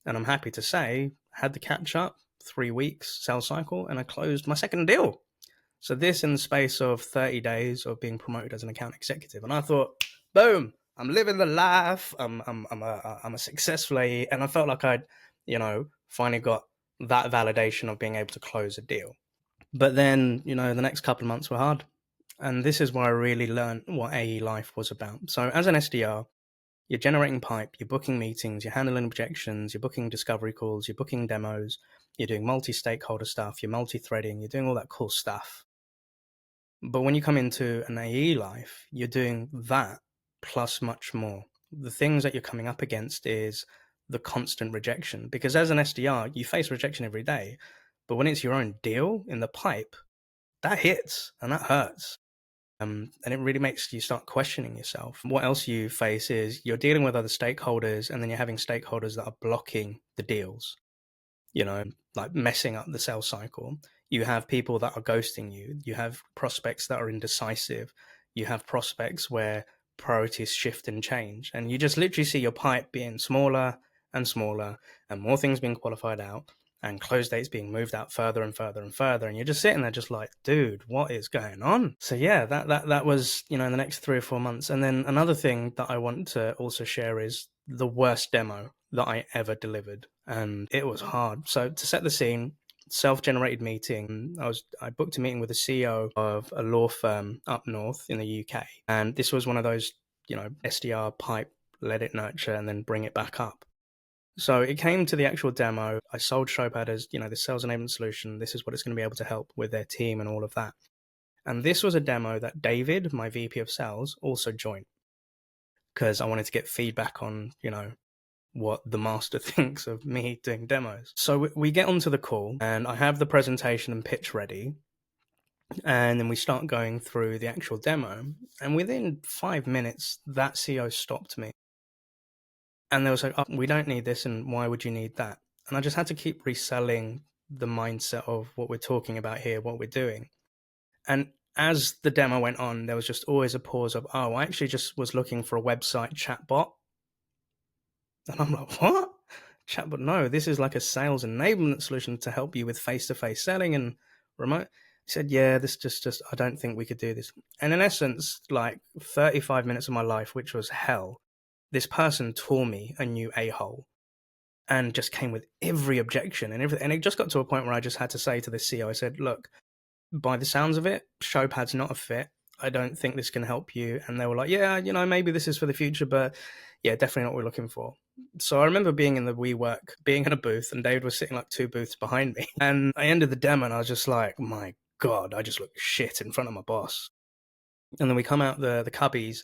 And I'm happy to say, had the catch up, 3 weeks sales cycle, and I closed my second deal. So this in the space of 30 days of being promoted as an account executive. And I thought, boom, I'm living the life. I'm a successful AE. And I felt like I'd, finally got that validation of being able to close a deal. But then, the next couple of months were hard. And this is where I really learned what AE life was about. So as an SDR, you're generating pipe, you're booking meetings, you're handling objections, you're booking discovery calls, you're booking demos, you're doing multi-stakeholder stuff, you're multi-threading, you're doing all that cool stuff. But when you come into an AE life, you're doing that plus much more. The things that you're coming up against is the constant rejection. Because as an SDR, you face rejection every day. But when it's your own deal in the pipe, that hits and that hurts. And it really makes you start questioning yourself. What else you face is you're dealing with other stakeholders, and then you're having stakeholders that are blocking the deals, like messing up the sales cycle. You have people that are ghosting you. You have prospects that are indecisive. You have prospects where priorities shift and change. And you just literally see your pipe being smaller and smaller and more things being qualified out and close dates being moved out further and further and further. And you're just sitting there just like, dude, what is going on? So yeah, that was, in the next 3 or 4 months. And then another thing that I want to also share is the worst demo that I ever delivered. And it was hard. So to set the scene, self-generated meeting. I booked a meeting with the CEO of a law firm up north in the UK. And this was one of those, SDR pipe, let it nurture and then bring it back up. So it came to the actual demo. I sold Showpad as, the sales enablement solution. This is what it's going to be able to help with their team and all of that. And this was a demo that David, my VP of sales, also joined because I wanted to get feedback on, what the master thinks of me doing demos. So we get onto the call and I have the presentation and pitch ready. And then we start going through the actual demo. And within 5 minutes, that CEO stopped me. And they was like, oh, we don't need this. And why would you need that? And I just had to keep reselling the mindset of what we're talking about here, what we're doing. And as the demo went on, there was just always a pause of, oh, I actually just was looking for a website chatbot. And I'm like, what? Chatbot? No, this is like a sales enablement solution to help you with face-to-face selling and remote. He said, yeah, this just, I don't think we could do this. And in essence, like 35 minutes of my life, which was hell, this person tore me a new a-hole and just came with every objection and everything. And it just got to a point where I just had to say to the CEO, I said, look, by the sounds of it, Showpad's not a fit. I don't think this can help you. And they were like, yeah, maybe this is for the future, but yeah, definitely not what we're looking for. So I remember being in the WeWork, being in a booth, and David was sitting like 2 booths behind me. And I ended the demo and I was just like, my God, I just look shit in front of my boss. And then we come out the cubbies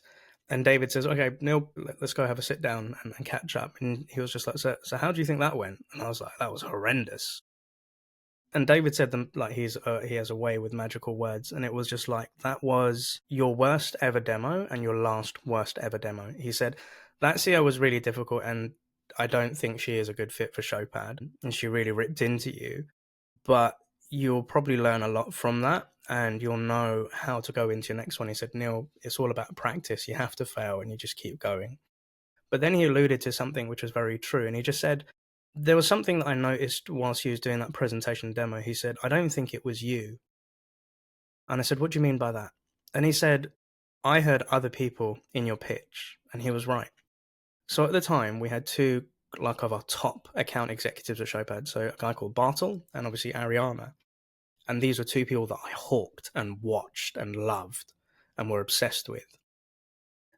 and David says, okay, Neil, let's go have a sit down and catch up. And he was just like, so how do you think that went? And I was like, that was horrendous. And David said them like he has a way with magical words, and it was just like, that was your worst ever demo and your last worst ever demo. He said that CEO was really difficult, and I don't think she is a good fit for Showpad, and she really ripped into you. But you'll probably learn a lot from that, and you'll know how to go into your next one. He said, Neil, it's all about practice. You have to fail, and you just keep going. But then he alluded to something which was very true, and he just said, there was something that I noticed whilst he was doing that presentation demo. He said, I don't think it was you. And I said, what do you mean by that? And he said, I heard other people in your pitch. And he was right. So at the time, we had 2 like of our top account executives at Showpad. So a guy called Bartel and obviously Ariana. And these were 2 people that I hawked and watched and loved and were obsessed with.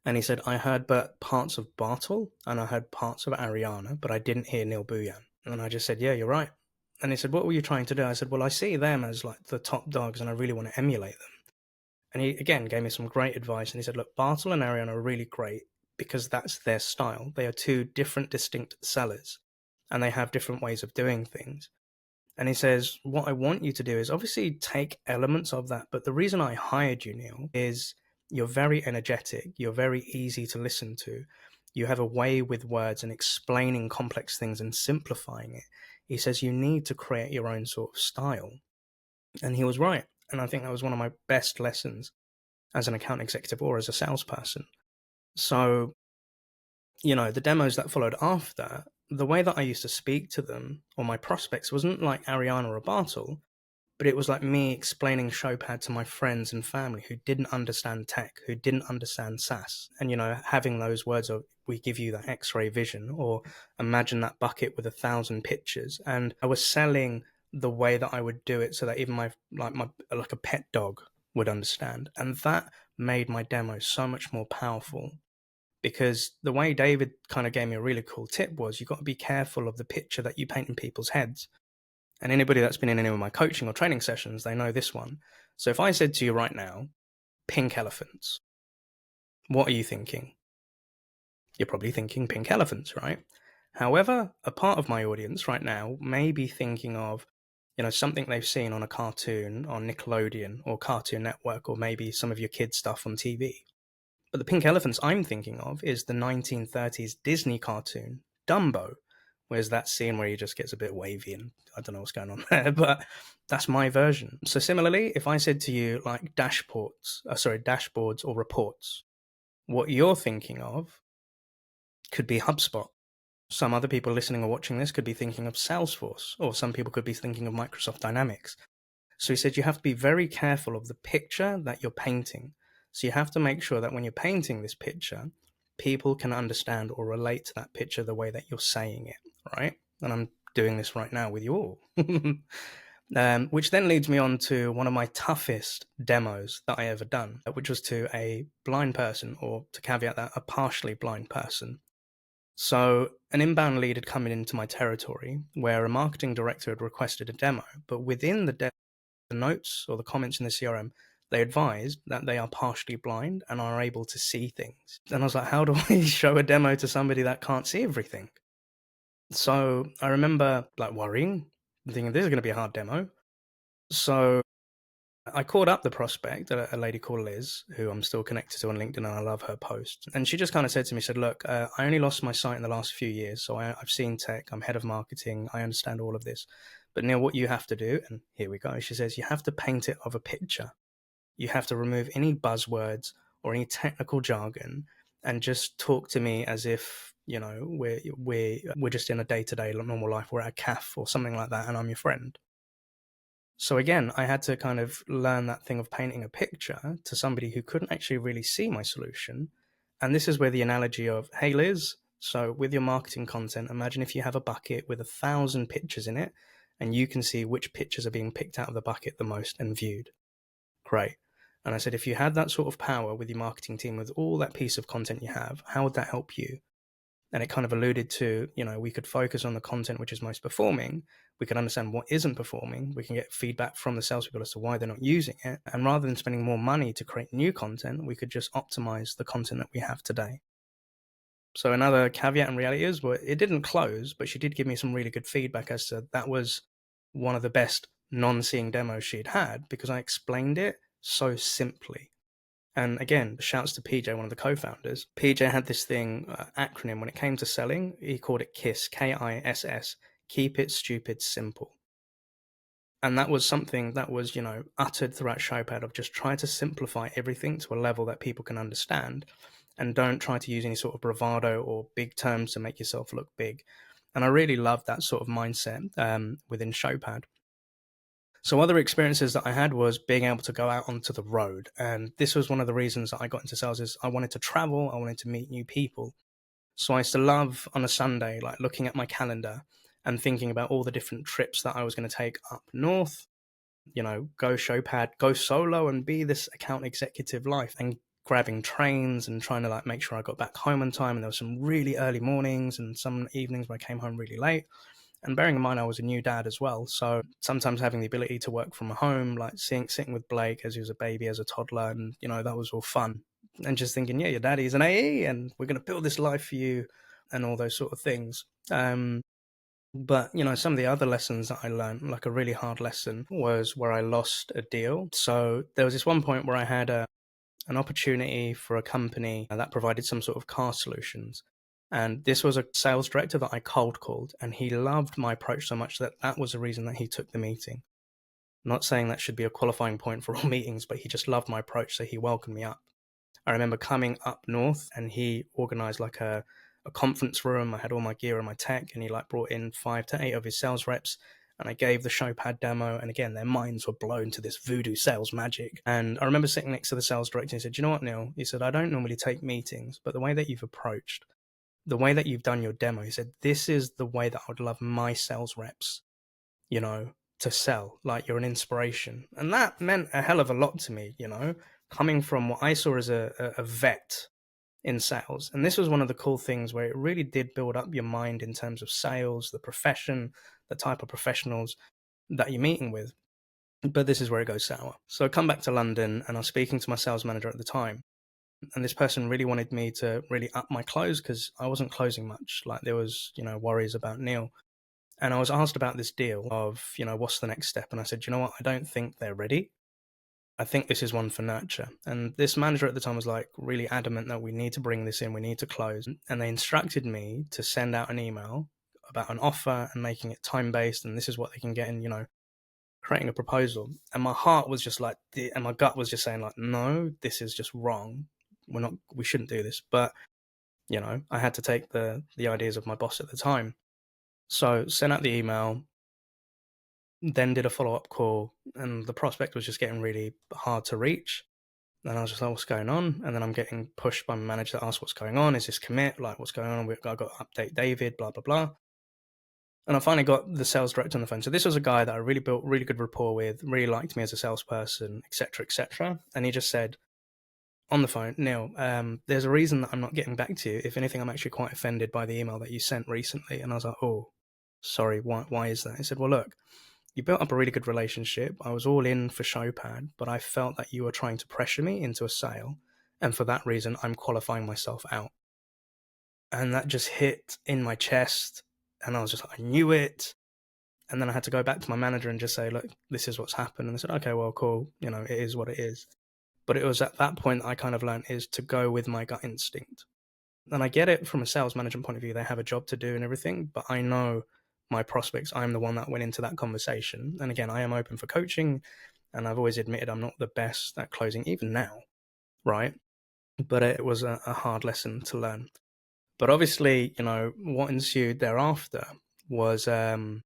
And he said, I heard parts of Bartel and I heard parts of Ariana, but I didn't hear Neil Bhuiyan. And I just said, yeah, you're right. And he said, what were you trying to do? I said, well, I see them as like the top dogs and I really want to emulate them. And he, again, gave me some great advice. And he said, look, Bartel and Ariana are really great because that's their style. They are 2 different, distinct sellers and they have different ways of doing things. And he says, what I want you to do is obviously take elements of that. But the reason I hired you, Neil, is you're very energetic. You're very easy to listen to. You have a way with words and explaining complex things and simplifying it. He says you need to create your own sort of style. And he was right. And I think that was one of my best lessons as an account executive or as a salesperson. So, the demos that followed after, the way that I used to speak to them or my prospects wasn't like Ariana or Bartel, but it was like me explaining Showpad to my friends and family who didn't understand tech, who didn't understand SaaS. And, having those words of, we give you that X-ray vision, or imagine that bucket with 1,000 pictures. And I was selling the way that I would do it so that even my a pet dog would understand. And that made my demo so much more powerful. Because the way David kind of gave me a really cool tip was, you've got to be careful of the picture that you paint in people's heads. And anybody that's been in any of my coaching or training sessions, they know this one. So if I said to you right now, pink elephants, what are you thinking? You're probably thinking pink elephants, right? However, a part of my audience right now may be thinking of, something they've seen on a cartoon on Nickelodeon or Cartoon Network, or maybe some of your kids' stuff on TV. But the pink elephants I'm thinking of is the 1930s Disney cartoon, Dumbo. Where's that scene where he just gets a bit wavy and I don't know what's going on there, but that's my version. So similarly, if I said to you like dashboards or reports, what you're thinking of could be HubSpot. Some other people listening or watching this could be thinking of Salesforce, or some people could be thinking of Microsoft Dynamics. So he said you have to be very careful of the picture that you're painting. So you have to make sure that when you're painting this picture, people can understand or relate to that picture the way that you're saying it, right? And I'm doing this right now with you all. Which then leads me on to one of my toughest demos that I ever done, which was to a blind person, or to caveat that, a partially blind person. So an inbound lead had come into my territory where a marketing director had requested a demo, but within the notes or the comments in the CRM, they advised that they are partially blind and are able to see things. And I was like, how do I show a demo to somebody that can't see everything? So I remember like worrying, thinking this is going to be a hard demo. So I called up the prospect, a lady called Liz, who I'm still connected to on LinkedIn, and I love her post. And she just kind of said to me, said, look, I only lost my sight in the last few years. So I've seen tech, I'm head of marketing, I understand all of this. But Neil, what you have to do, and here we go, she says, you have to paint it of a picture. You have to remove any buzzwords or any technical jargon and just talk to me as if, we're just in a day-to-day normal life. We're at a cafe or something like that, and I'm your friend. So again, I had to kind of learn that thing of painting a picture to somebody who couldn't actually really see my solution. And this is where the analogy of, hey, Liz, so with your marketing content, imagine if you have a bucket with 1,000 pictures in it, and you can see which pictures are being picked out of the bucket the most and viewed. Great. And I said, if you had that sort of power with your marketing team, with all that piece of content you have, how would that help you? And it kind of alluded to, we could focus on the content which is most performing. We can understand what isn't performing. We can get feedback from the salespeople as to why they're not using it. And rather than spending more money to create new content, we could just optimize the content that we have today. So another caveat and reality is, well, it didn't close, but she did give me some really good feedback as to that was one of the best non-seeing demos she'd had, because I explained it so simply. And again, shouts to PJ, one of the co-founders. PJ had this thing, acronym, when it came to selling. He called it KISS, KISS, keep it stupid simple. And that was something that was, uttered throughout Showpad, of just try to simplify everything to a level that people can understand, and don't try to use any sort of bravado or big terms to make yourself look big. And I really loved that sort of mindset within Showpad. So other experiences that I had was being able to go out onto the road. And this was one of the reasons that I got into sales, is I wanted to travel. I wanted to meet new people. So I used to love on a Sunday, like looking at my calendar and thinking about all the different trips that I was going to take up north, go Showpad, go solo and be this account executive life, and grabbing trains and trying to make sure I got back home on time. And there were some really early mornings and some evenings where I came home really late. And bearing in mind, I was a new dad as well. So sometimes having the ability to work from home, like sitting with Blake as he was a baby, as a toddler, and, that was all fun. And just thinking, yeah, your daddy's an AE and we're going to build this life for you and all those sort of things. But, some of the other lessons that I learned, like a really hard lesson, was where I lost a deal. So there was this one point where I had an opportunity for a company that provided some sort of car solutions. And this was a sales director that I cold called, and he loved my approach so much that that was the reason that he took the meeting. I'm not saying that should be a qualifying point for all meetings, but he just loved my approach, so he welcomed me up. I remember coming up north, and he organized like a conference room. I had all my gear and my tech, and he brought in 5 to 8 of his sales reps, and I gave the Showpad demo. And again, their minds were blown to this voodoo sales magic. And I remember sitting next to the sales director, and he said, you know what, Neil? He said, I don't normally take meetings, but the way that you've approached, the way that you've done your demo, he said, this is the way that I would love my sales reps, to sell. Like, you're an inspiration. And that meant a hell of a lot to me, coming from what I saw as a vet in sales. And this was one of the cool things where it really did build up your mind in terms of sales, the profession, the type of professionals that you're meeting with. But this is where it goes sour. So I come back to London, and I was speaking to my sales manager at the time. And this person really wanted me to really up my close, because I wasn't closing much. Like, there was, worries about Neil. And I was asked about this deal of, what's the next step? And I said, you know what? I don't think they're ready. I think this is one for nurture. And this manager at the time was really adamant that we need to bring this in, we need to close. And they instructed me to send out an email about an offer and making it time-based. And this is what they can get in, creating a proposal. And my heart was just and my gut was just saying no, this is just wrong. We shouldn't do this. But, I had to take the ideas of my boss at the time. So sent out the email, then did a follow-up call, and the prospect was just getting really hard to reach. And I was just like, what's going on? And then I'm getting pushed by my manager to ask what's going on. Is this commit? What's going on? I got to update David, blah, blah, blah. And I finally got the sales director on the phone. So this was a guy that I really built really good rapport with, really liked me as a salesperson, etc., etc. And he just said on the phone, Neil, there's a reason that I'm not getting back to you. If anything, I'm actually quite offended by the email that you sent recently. And I was like, oh, sorry, why is that? He said, well, look, you built up a really good relationship. I was all in for Showpad, but I felt that you were trying to pressure me into a sale. And for that reason, I'm qualifying myself out. And that just hit in my chest. And I was just like, I knew it. And then I had to go back to my manager and just say, look, this is what's happened. And they said, okay, well, cool. It is what it is. But it was at that point I kind of learned is to go with my gut instinct. And I get it from a sales management point of view. They have a job to do and everything. But I know my prospects, I'm the one that went into that conversation. And again, I am open for coaching, and I've always admitted I'm not the best at closing, even now, right? But it was a hard lesson to learn. But obviously, what ensued thereafter was the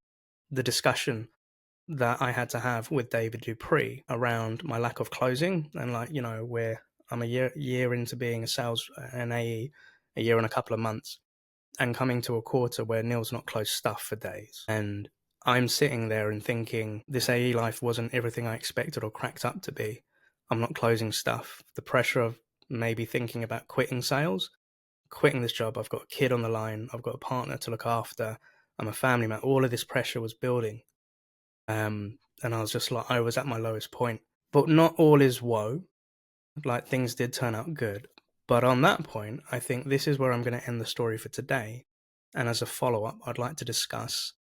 discussion that I had to have with David Dupree around my lack of closing. And where I'm a year into being a sales an AE, a year and a couple of months, and coming to a quarter where Neil's not closed stuff for days. And I'm sitting there and thinking, this AE life wasn't everything I expected or cracked up to be. I'm not closing stuff. The pressure of maybe thinking about quitting sales, quitting this job. I've got a kid on the line. I've got a partner to look after. I'm a family man. All of this pressure was building. And I was just like, I was at my lowest point. But not all is woe. Like, things did turn out good. But on that point, I think this is where I'm going to end the story for today. And as a follow-up, I'd like to discuss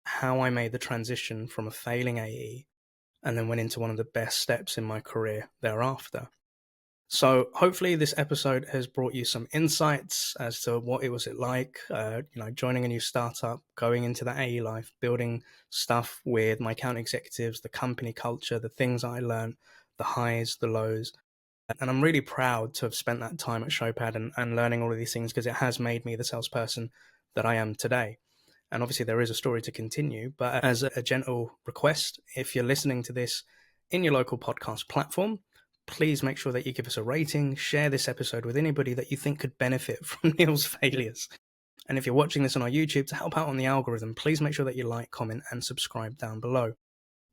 how I made the transition from a failing AE and then went into one of the best steps in my career thereafter. So hopefully this episode has brought you some insights as to what it was like, joining a new startup, going into the AE life, building stuff with my account executives, the company culture, the things I learned, the highs, the lows. And I'm really proud to have spent that time at Showpad and learning all of these things, because it has made me the salesperson that I am today. And obviously there is a story to continue, but as a gentle request, if you're listening to this in your local podcast platform, please make sure that you give us a rating, share this episode with anybody that you think could benefit from Neil's failures. And if you're watching this on our YouTube, to help out on the algorithm, please make sure that you like, comment, and subscribe down below.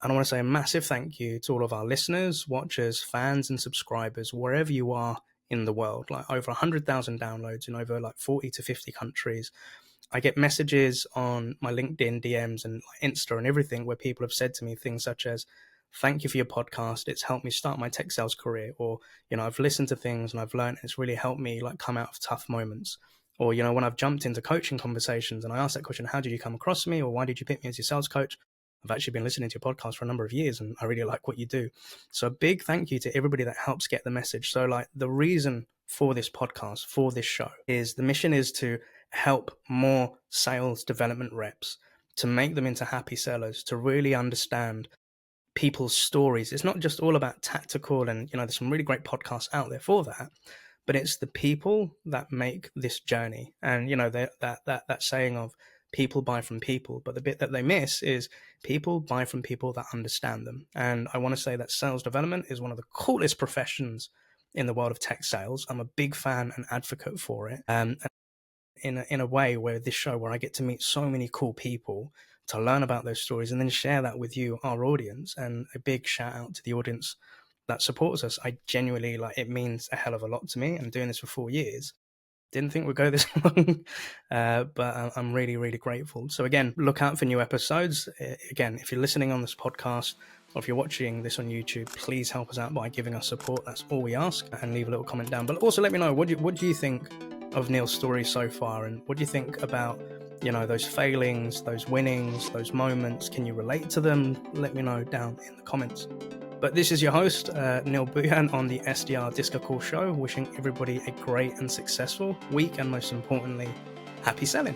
And I want to say a massive thank you to all of our listeners, watchers, fans, and subscribers, wherever you are in the world. Like, over 100,000 downloads in over 40 to 50 countries. I get messages on my LinkedIn DMs and Insta and everything where people have said to me things such as, thank you for your podcast. It's helped me start my tech sales career. Or, I've listened to things and I've learned it's really helped me come out of tough moments. Or, when I've jumped into coaching conversations and I ask that question, how did you come across me? Or why did you pick me as your sales coach? I've actually been listening to your podcast for a number of years and I really like what you do. So a big thank you to everybody that helps get the message. So the reason for this podcast, for this show, is the mission is to help more sales development reps, to make them into happy sellers, to really understand people's stories. It's not just all about tactical, and there's some really great podcasts out there for that, but it's the people that make this journey. And that saying of people buy from people, but the bit that they miss is people buy from people that understand them. And I want to say that sales development is one of the coolest professions in the world of tech sales. I'm a big fan and advocate for it. In a way where this show, where I get to meet so many cool people, to learn about those stories and then share that with you, our audience. And a big shout out to the audience that supports us. I genuinely, it means a hell of a lot to me. I'm doing this for 4 years. Didn't think we'd go this long, but I'm really, really grateful. So again, look out for new episodes. Again, if you're listening on this podcast or if you're watching this on YouTube, please help us out by giving us support. That's all we ask, and leave a little comment down. But also let me know, what do you think of Neil's story so far? And what do you think about, those failings, those winnings, those moments? Can you relate to them? Let me know down in the comments. But this is your host, Neil Bhuiyan, on the SDR DiscoCall show, wishing everybody a great and successful week, and most importantly, happy selling.